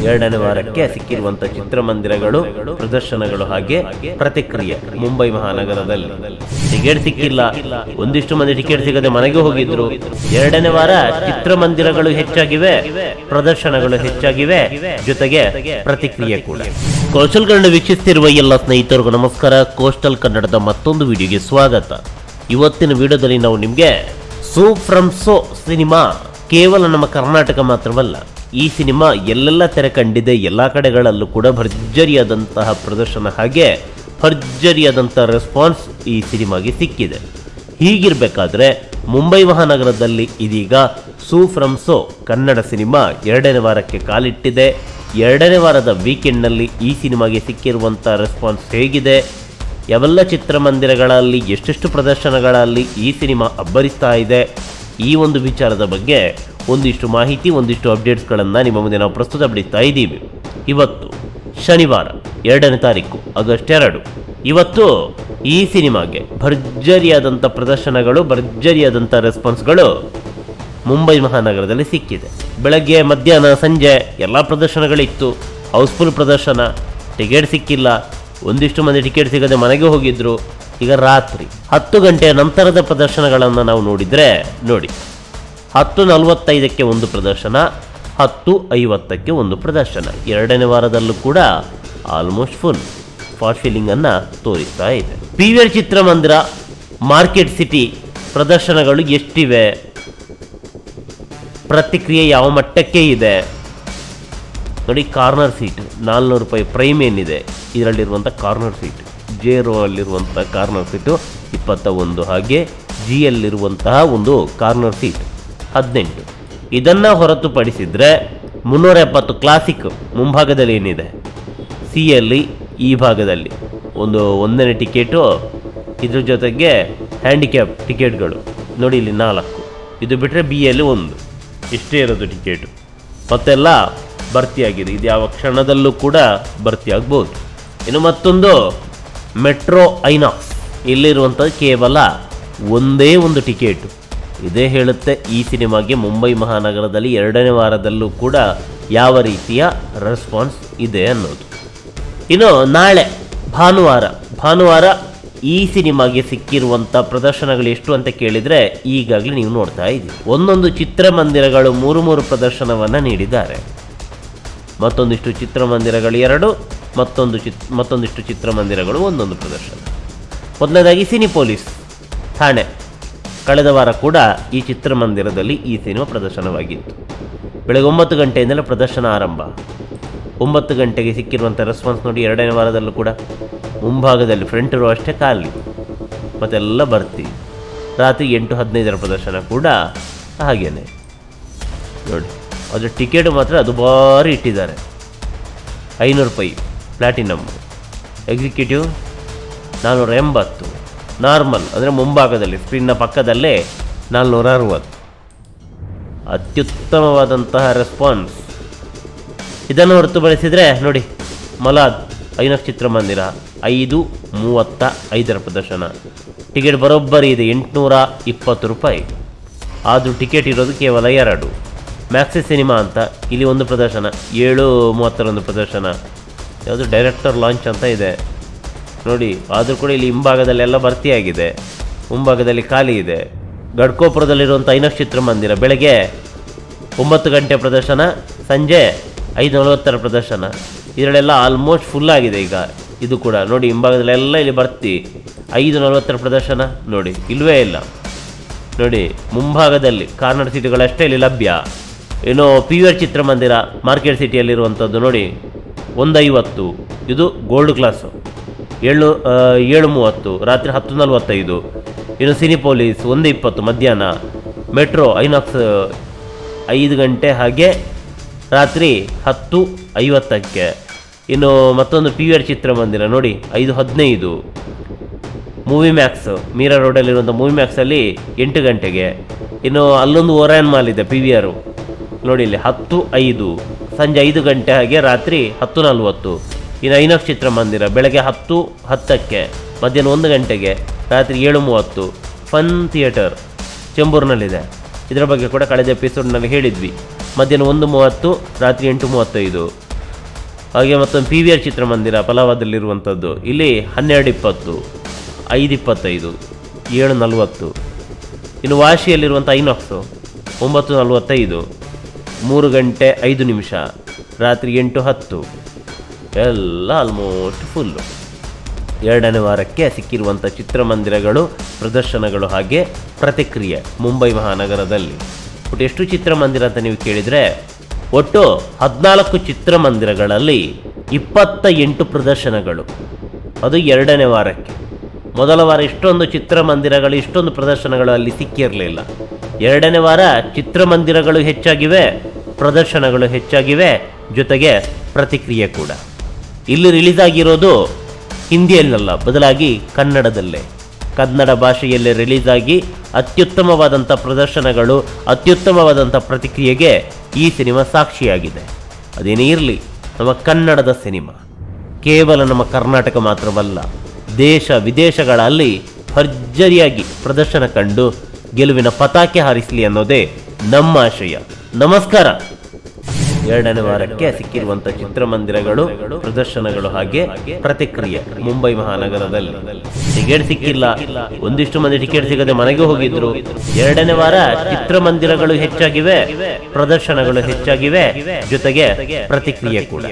ಎರಡನೇ ವಾರಕ್ಕೆ ಸಿಕ್ಕಿರುವಂತ ಚಿತ್ರಮಂದಿರಗಳು, ಪ್ರದರ್ಶನಗಳು ಹಾಗೆ ಪ್ರತಿಕ್ರಿಯೆ. ಮುಂಬೈ ಮಹಾನಗರದಲ್ಲಿ ಟಿಕೆಟ್ ಸಿಕ್ಕಿಲ್ಲ, ಒಂದಿಷ್ಟು ಮಂದಿ ಟಿಕೆಟ್ ಸಿಗದೆ ಮನೆಗೆ ಹೋಗಿದ್ರು. ಎರಡನೇ ವಾರ ಚಿತ್ರಮಂದಿರಗಳು ಹೆಚ್ಚಾಗಿವೆ, ಪ್ರದರ್ಶನಗಳು ಹೆಚ್ಚಾಗಿವೆ, ಜೊತೆಗೆ ಪ್ರತಿಕ್ರಿಯೆ ಕೂಡ. ಕೋಸ್ಟಲ್ ಕನ್ನಡ ವೀಕ್ಷಿಸುತ್ತಿರುವ ಎಲ್ಲ ಸ್ನೇಹಿತರಿಗೂ ನಮಸ್ಕಾರ. ಕೋಸ್ಟಲ್ ಕನ್ನಡದ ಮತ್ತೊಂದು ವಿಡಿಯೋಗೆ ಸ್ವಾಗತ. ಇವತ್ತಿನ ವಿಡಿಯೋದಲ್ಲಿ ನಾವು ನಿಮಗೆ ಸೋ ಫ್ರಮ್ ಸೋ ಸಿನಿಮಾ ಕೇವಲ ನಮ್ಮ ಕರ್ನಾಟಕ ಮಾತ್ರವಲ್ಲ, ಈ ಸಿನಿಮಾ ಎಲ್ಲೆಲ್ಲ ತೆರೆ ಕಂಡಿದೆ, ಎಲ್ಲ ಕಡೆಗಳಲ್ಲೂ ಕೂಡ ಭರ್ಜರಿಯಾದಂತಹ ಪ್ರದರ್ಶನ ಹಾಗೆ ಭರ್ಜರಿಯಾದಂತಹ ರೆಸ್ಪಾನ್ಸ್ ಈ ಸಿನಿಮಾಗೆ ಸಿಕ್ಕಿದೆ. ಹೀಗಿರಬೇಕಾದ್ರೆ ಮುಂಬೈ ಮಹಾನಗರದಲ್ಲಿ ಇದೀಗ so from so Kannada cinema ಎರಡನೇ ವಾರಕ್ಕೆ ಕಾಲಿಟ್ಟಿದೆ. ಎರಡನೇ ವಾರದ ವೀಕೆಂಡ್ನಲ್ಲಿ ಈ ಸಿನಿಮಾಗೆ ಸಿಕ್ಕಿರುವಂಥ ರೆಸ್ಪಾನ್ಸ್ ಹೇಗಿದೆ, ಯಾವೆಲ್ಲ ಚಿತ್ರಮಂದಿರಗಳಲ್ಲಿ ಎಷ್ಟೆಷ್ಟು ಪ್ರದರ್ಶನಗಳಲ್ಲಿ ಈ ಸಿನಿಮಾ ಅಬ್ಬರಿಸ್ತಾ ಇದೆ, ಈ ಒಂದು ವಿಚಾರದ ಬಗ್ಗೆ ಒಂದಿಷ್ಟು ಮಾಹಿತಿ, ಒಂದಿಷ್ಟು ಅಪ್ಡೇಟ್ಸ್ಗಳನ್ನು ನಿಮ್ಮ ಮುಂದೆ ನಾವು ಪ್ರಸ್ತುತಪಡಿಸ್ತಾ ಇದ್ದೀವಿ. ಇವತ್ತು ಶನಿವಾರ 2ನೇ ತಾರೀಕು ಆಗಸ್ಟ್ 2. ಇವತ್ತು ಈ ಸಿನಿಮಾಗೆ ಭರ್ಜರಿಯಾದಂಥ ಪ್ರದರ್ಶನಗಳು, ಭರ್ಜರಿಯಾದಂಥ ರೆಸ್ಪಾನ್ಸ್ಗಳು ಮುಂಬೈ ಮಹಾನಗರದಲ್ಲಿ ಸಿಕ್ಕಿದೆ. ಬೆಳಗ್ಗೆ, ಮಧ್ಯಾಹ್ನ, ಸಂಜೆ ಎಲ್ಲ ಪ್ರದರ್ಶನಗಳಿತ್ತು. ಹೌಸ್ಫುಲ್ ಪ್ರದರ್ಶನ, ಟಿಕೆಟ್ ಸಿಕ್ಕಿಲ್ಲ, ಒಂದಿಷ್ಟು ಮಂದಿ ಟಿಕೆಟ್ ಸಿಗದೆ ಮನೆಗೆ ಹೋಗಿದ್ರು. ಈಗ ರಾತ್ರಿ 10 ಗಂಟೆಯ ನಂತರದ ಪ್ರದರ್ಶನಗಳನ್ನು ನಾವು ನೋಡಿದರೆ ನೋಡಿ, 10:45ಕ್ಕೆ ಒಂದು ಪ್ರದರ್ಶನ, 10:50ಕ್ಕೆ ಒಂದು ಪ್ರದರ್ಶನ. ಎರಡನೇ ವಾರದಲ್ಲೂ ಕೂಡ ಆಲ್ಮೋಸ್ಟ್ ಫುಲ್ ಫಾಸ್ಟ್ ಫೀಲಿಂಗನ್ನು ತೋರಿಸ್ತಾ ಇದೆ. PVR ಚಿತ್ರಮಂದಿರ, ಮಾರ್ಕೆಟ್ ಸಿಟಿ ಪ್ರದರ್ಶನಗಳು ಎಷ್ಟಿವೆ, ಪ್ರತಿಕ್ರಿಯೆ ಯಾವ ಮಟ್ಟಕ್ಕೆ ಇದೆ ನೋಡಿ. ಕಾರ್ನರ್ ಸೀಟ್ 400 ರೂಪಾಯಿ ಪ್ರೈಮ್ ಏನಿದೆ ಇದರಲ್ಲಿರುವಂಥ ಕಾರ್ನರ್ ಸೀಟ್, J ರೋ ಅಲ್ಲಿರುವಂಥ ಕಾರ್ನರ್ ಸೀಟು 21, ಹಾಗೆ G ಯಲ್ಲಿರುವಂತಹ ಒಂದು ಕಾರ್ನರ್ ಸೀಟ್ 18. ಇದನ್ನು ಹೊರತುಪಡಿಸಿದರೆ 370 ಕ್ಲಾಸಿಕ್ ಮುಂಭಾಗದಲ್ಲಿ ಏನಿದೆ, C ಯಲ್ಲಿ ಈ ಭಾಗದಲ್ಲಿ ಒಂದನೇ ಟಿಕೆಟು, ಇದ್ರ ಜೊತೆಗೆ ಹ್ಯಾಂಡಿಕ್ಯಾಪ್ ಟಿಕೆಟ್ಗಳು ನೋಡಿ ಇಲ್ಲಿ 4. ಇದು ಬಿಟ್ಟರೆ B ಯಲ್ಲಿ 1, ಇಷ್ಟೇ ಇರೋದು ಟಿಕೆಟು. ಮತ್ತೆಲ್ಲ ಭರ್ತಿಯಾಗಿದೆ. ಇದು ಯಾವ ಕ್ಷಣದಲ್ಲೂ ಕೂಡ ಭರ್ತಿಯಾಗ್ಬೋದು. ಇನ್ನು ಮತ್ತೊಂದು ಮೆಟ್ರೋ ಐನಾಕ್ಸ್, ಇಲ್ಲಿರುವಂಥದ್ದು ಕೇವಲ ಒಂದೇ ಒಂದು ಟಿಕೆಟು. ಇದೇ ಹೇಳುತ್ತೆ ಈ ಸಿನಿಮಾಗೆ ಮುಂಬೈ ಮಹಾನಗರದಲ್ಲಿ ಎರಡನೇ ವಾರದಲ್ಲೂ ಕೂಡ ಯಾವ ರೀತಿಯ ರೆಸ್ಪಾನ್ಸ್ ಇದೆ ಅನ್ನೋದು. ಇನ್ನು ನಾಳೆ ಭಾನುವಾರ ಈ ಸಿನಿಮಾಗೆ ಸಿಕ್ಕಿರುವಂಥ ಪ್ರದರ್ಶನಗಳು ಎಷ್ಟು ಅಂತ ಕೇಳಿದರೆ ಈಗಾಗಲೇ ನೀವು ನೋಡ್ತಾ ಇದ್ದೀವಿ. ಒಂದೊಂದು ಚಿತ್ರಮಂದಿರಗಳು 3 ಪ್ರದರ್ಶನವನ್ನು ನೀಡಿದ್ದಾರೆ. ಮತ್ತೊಂದಿಷ್ಟು ಚಿತ್ರಮಂದಿರಗಳು 2, ಮತ್ತೊಂದಿಷ್ಟು ಚಿತ್ರಮಂದಿರಗಳು 1 ಪ್ರದರ್ಶನ. ಮೊದಲನೇದಾಗಿ ಸಿನಿಪೋಲಿಸ್ ಠಾಣೆ, ಕಳೆದ ವಾರ ಕೂಡ ಈ ಚಿತ್ರಮಂದಿರದಲ್ಲಿ ಈ ಸಿನಿಮಾ ಪ್ರದರ್ಶನವಾಗಿತ್ತು. ಬೆಳಗ್ಗೆ 9 ಗಂಟೆಯಿಂದಲೇ ಪ್ರದರ್ಶನ ಆರಂಭ. 9 ಗಂಟೆಗೆ ಸಿಕ್ಕಿರುವಂಥ ರೆಸ್ಪಾನ್ಸ್ ನೋಡಿ. ಎರಡನೇ ವಾರದಲ್ಲೂ ಕೂಡ ಮುಂಭಾಗದಲ್ಲಿ ಫ್ರಂಟ್ ರೋ ಅಷ್ಟೇ ಖಾಲಿ, ಮತ್ತೆಲ್ಲ ಬರ್ತೀವಿ. ರಾತ್ರಿ 8:15 ಪ್ರದರ್ಶನ ಕೂಡ ಹಾಗೇನೆ ನೋಡಿ. ಅದರ ಟಿಕೆಟ್ ಮಾತ್ರ ದುಬಾರಿ ಇಟ್ಟಿದ್ದಾರೆ. 500 ರೂಪಾಯಿ ಪ್ಲಾಟಿನಮ್, ಎಕ್ಸಿಕ್ಯೂಟಿವ್ 480, ನಾರ್ಮಲ್ ಅಂದರೆ ಮುಂಭಾಗದಲ್ಲಿ ಸ್ಕ್ರೀನ್ನ ಪಕ್ಕದಲ್ಲೇ 460. ಅತ್ಯುತ್ತಮವಾದಂತಹ ರೆಸ್ಪಾನ್ಸ್. ಇದನ್ನು ಹೊರತುಪಡಿಸಿದರೆ ನೋಡಿ, ಮಲಾದ್ ಐನಾಕ್ಸ್ ಚಿತ್ರಮಂದಿರ 5:35 ಪ್ರದರ್ಶನ. ಟಿಕೆಟ್ ಬರೋಬ್ಬರಿ ಇದೆ 820 ರೂಪಾಯಿ. ಆದರೂ ಟಿಕೆಟ್ ಇರೋದು ಕೇವಲ 2. ಮ್ಯಾಕ್ಸಿಸ್ ಸಿನಿಮಾ ಅಂತ ಇಲ್ಲಿ 1 ಪ್ರದರ್ಶನ, 7:30 ಪ್ರದರ್ಶನ. ಯಾವುದು ಡೈರೆಕ್ಟರ್ ಲಾಂಚ್ ಅಂತ ಇದೆ ನೋಡಿ. ಆದರೂ ಕೂಡ ಇಲ್ಲಿ ಹಿಂಭಾಗದಲ್ಲೆಲ್ಲ ಭರ್ತಿಯಾಗಿದೆ, ಮುಂಭಾಗದಲ್ಲಿ ಖಾಲಿ ಇದೆ. ಗಡ್ಕೋಪುರದಲ್ಲಿರುವಂಥ ಐನಾಕ್ಸ್ ಚಿತ್ರಮಂದಿರ ಬೆಳಗ್ಗೆ 9 ಗಂಟೆ ಪ್ರದರ್ಶನ, ಸಂಜೆ 5:40 ಪ್ರದರ್ಶನ. ಇದರಲ್ಲೆಲ್ಲ ಆಲ್ಮೋಸ್ಟ್ ಫುಲ್ ಆಗಿದೆ ಈಗ. ಇದು ಕೂಡ ನೋಡಿ, ಹಿಂಭಾಗದಲ್ಲೆಲ್ಲ ಇಲ್ಲಿ ಬರ್ತಿ 5:40 ಪ್ರದರ್ಶನ ನೋಡಿ, ಇಲ್ಲವೇ ಇಲ್ಲ ನೋಡಿ. ಮುಂಭಾಗದಲ್ಲಿ ಕಾರ್ನರ್ ಸೀಟುಗಳಷ್ಟೇ ಇಲ್ಲಿ ಲಭ್ಯ. ಇನ್ನು PVR ಚಿತ್ರಮಂದಿರ ಮಾರ್ಕೆಟ್ ಸಿಟಿಯಲ್ಲಿರುವಂಥದ್ದು ನೋಡಿ 1:50, ಇದು ಗೋಲ್ಡ್ ಕ್ಲಾಸು 7:30, ರಾತ್ರಿ 10:45. ಇನ್ನು ಸಿನಿಪೋಲಿಸ್ 1:20 ಮಧ್ಯಾಹ್ನ, ಮೆಟ್ರೋ ಐನಾಕ್ಸ್ 5 ಗಂಟೆ ಹಾಗೆ ರಾತ್ರಿ 10:50ಕ್ಕೆ. ಇನ್ನು ಮತ್ತೊಂದು PVR ಚಿತ್ರಮಂದಿರ ನೋಡಿ 5:15. ಮೂವಿ ಮ್ಯಾಕ್ಸ್ ಮೀರಾ ರೋಡಲ್ಲಿರುವಂಥ ಮೂವಿ ಮ್ಯಾಕ್ಸಲ್ಲಿ 8 ಗಂಟೆಗೆ. ಇನ್ನು ಅಲ್ಲೊಂದು ಓರಾಯನ್ ಮಾಲ್ ಇದೆ PVR ನೋಡಿ, ಇಲ್ಲಿ 10:05, ಸಂಜೆ 5 ಗಂಟೆ ಹಾಗೆ ರಾತ್ರಿ 10:40. ಇನ್ನು ಐನಾಕ್ಸ್ ಚಿತ್ರಮಂದಿರ ಬೆಳಗ್ಗೆ 10:10ಕ್ಕೆ, ಮಧ್ಯಾಹ್ನ 1 ಗಂಟೆಗೆ, ರಾತ್ರಿ 7:30. ಫನ್ ಥಿಯೇಟರ್ ಚೆಂಬೂರಿನಲ್ಲಿದೆ. ಇದರ ಬಗ್ಗೆ ಕೂಡ ಕಳೆದ ಎಪಿಸೋಡ್ನಲ್ಲಿ ಹೇಳಿದ್ವಿ. ಮಧ್ಯಾಹ್ನ 1:30, ರಾತ್ರಿ 8:35. ಹಾಗೆ ಮತ್ತೊಂದು PVR ಚಿತ್ರಮಂದಿರ ಪಲಾವದಲ್ಲಿರುವಂಥದ್ದು, ಇಲ್ಲಿ 12:20, 5:25, 7:40. ಇನ್ನು ವಾಶಿಯಲ್ಲಿರುವಂಥ ಐನಾಕ್ಸು 9:45, 3 ಗಂಟೆ 5 ನಿಮಿಷ, ರಾತ್ರಿ 8:10 ಎಲ್ಲ ಆಲ್ಮೋಸ್ಟ್ ಫುಲ್ಲು. 2ನೇ ವಾರಕ್ಕೆ ಸಿಕ್ಕಿರುವಂಥ ಚಿತ್ರಮಂದಿರಗಳು, ಪ್ರದರ್ಶನಗಳು ಹಾಗೆ ಪ್ರತಿಕ್ರಿಯೆ ಮುಂಬೈ ಮಹಾನಗರದಲ್ಲಿ. ಒಟ್ಟು ಎಷ್ಟು ಚಿತ್ರಮಂದಿರ ಅಂತ ನೀವು ಕೇಳಿದರೆ, ಒಟ್ಟು 14 ಚಿತ್ರಮಂದಿರಗಳಲ್ಲಿ 28 ಪ್ರದರ್ಶನಗಳು. ಅದು 2ನೇ ವಾರಕ್ಕೆ. ಮೊದಲ ವಾರ ಇಷ್ಟೊಂದು ಚಿತ್ರಮಂದಿರಗಳು, ಇಷ್ಟೊಂದು ಪ್ರದರ್ಶನಗಳು ಅಲ್ಲಿ ಸಿಕ್ಕಿರಲಿಲ್ಲ. 2ನೇ ವಾರ ಚಿತ್ರಮಂದಿರಗಳು ಹೆಚ್ಚಾಗಿವೆ, ಪ್ರದರ್ಶನಗಳು ಹೆಚ್ಚಾಗಿವೆ, ಜೊತೆಗೆ ಪ್ರತಿಕ್ರಿಯೆ ಕೂಡ. ಇಲ್ಲಿ ರಿಲೀಸ್ ಆಗಿರೋದು ಹಿಂದಿಯಲ್ಲ, ಬದಲಾಗಿ ಕನ್ನಡದಲ್ಲೇ, ಕನ್ನಡ ಭಾಷೆಯಲ್ಲೇ ರಿಲೀಸ್ ಆಗಿ ಅತ್ಯುತ್ತಮವಾದಂಥ ಪ್ರದರ್ಶನಗಳು, ಅತ್ಯುತ್ತಮವಾದಂಥ ಪ್ರತಿಕ್ರಿಯೆಗೆ ಈ ಸಿನಿಮಾ ಸಾಕ್ಷಿಯಾಗಿದೆ. ಅದೇನೇ ಇರಲಿ, ನಮ್ಮ ಕನ್ನಡದ ಸಿನಿಮಾ ಕೇವಲ ನಮ್ಮ ಕರ್ನಾಟಕ ಮಾತ್ರವಲ್ಲ, ದೇಶ ವಿದೇಶಗಳಲ್ಲಿ ಭರ್ಜರಿಯಾಗಿ ಪ್ರದರ್ಶನ ಕಂಡು ಗೆಲುವಿನ ಪತಾಕೆ ಹಾರಿಸಲಿ ಅನ್ನೋದೇ ನಮ್ಮ ಆಶಯ. ನಮಸ್ಕಾರ. 2ನೇ ವಾರಕ್ಕೆ ಸಿಕ್ಕಿರುವಂಥ ಚಿತ್ರಮಂದಿರಗಳು, ಪ್ರದರ್ಶನಗಳು ಹಾಗೆ ಪ್ರತಿಕ್ರಿಯೆ ಮುಂಬೈ ಮಹಾನಗರದಲ್ಲಿ. ಟಿಕೆಟ್ ಸಿಕ್ಕಿಲ್ಲ, ಒಂದಿಷ್ಟು ಮಂದಿ ಟಿಕೆಟ್ ಸಿಗದೆ ಮನೆಗೆ ಹೋಗಿದ್ರು. 2ನೇ ವಾರ ಚಿತ್ರಮಂದಿರಗಳು ಹೆಚ್ಚಾಗಿವೆ, ಪ್ರದರ್ಶನಗಳು ಹೆಚ್ಚಾಗಿವೆ, ಜೊತೆಗೆ ಪ್ರತಿಕ್ರಿಯೆ ಕೂಡ.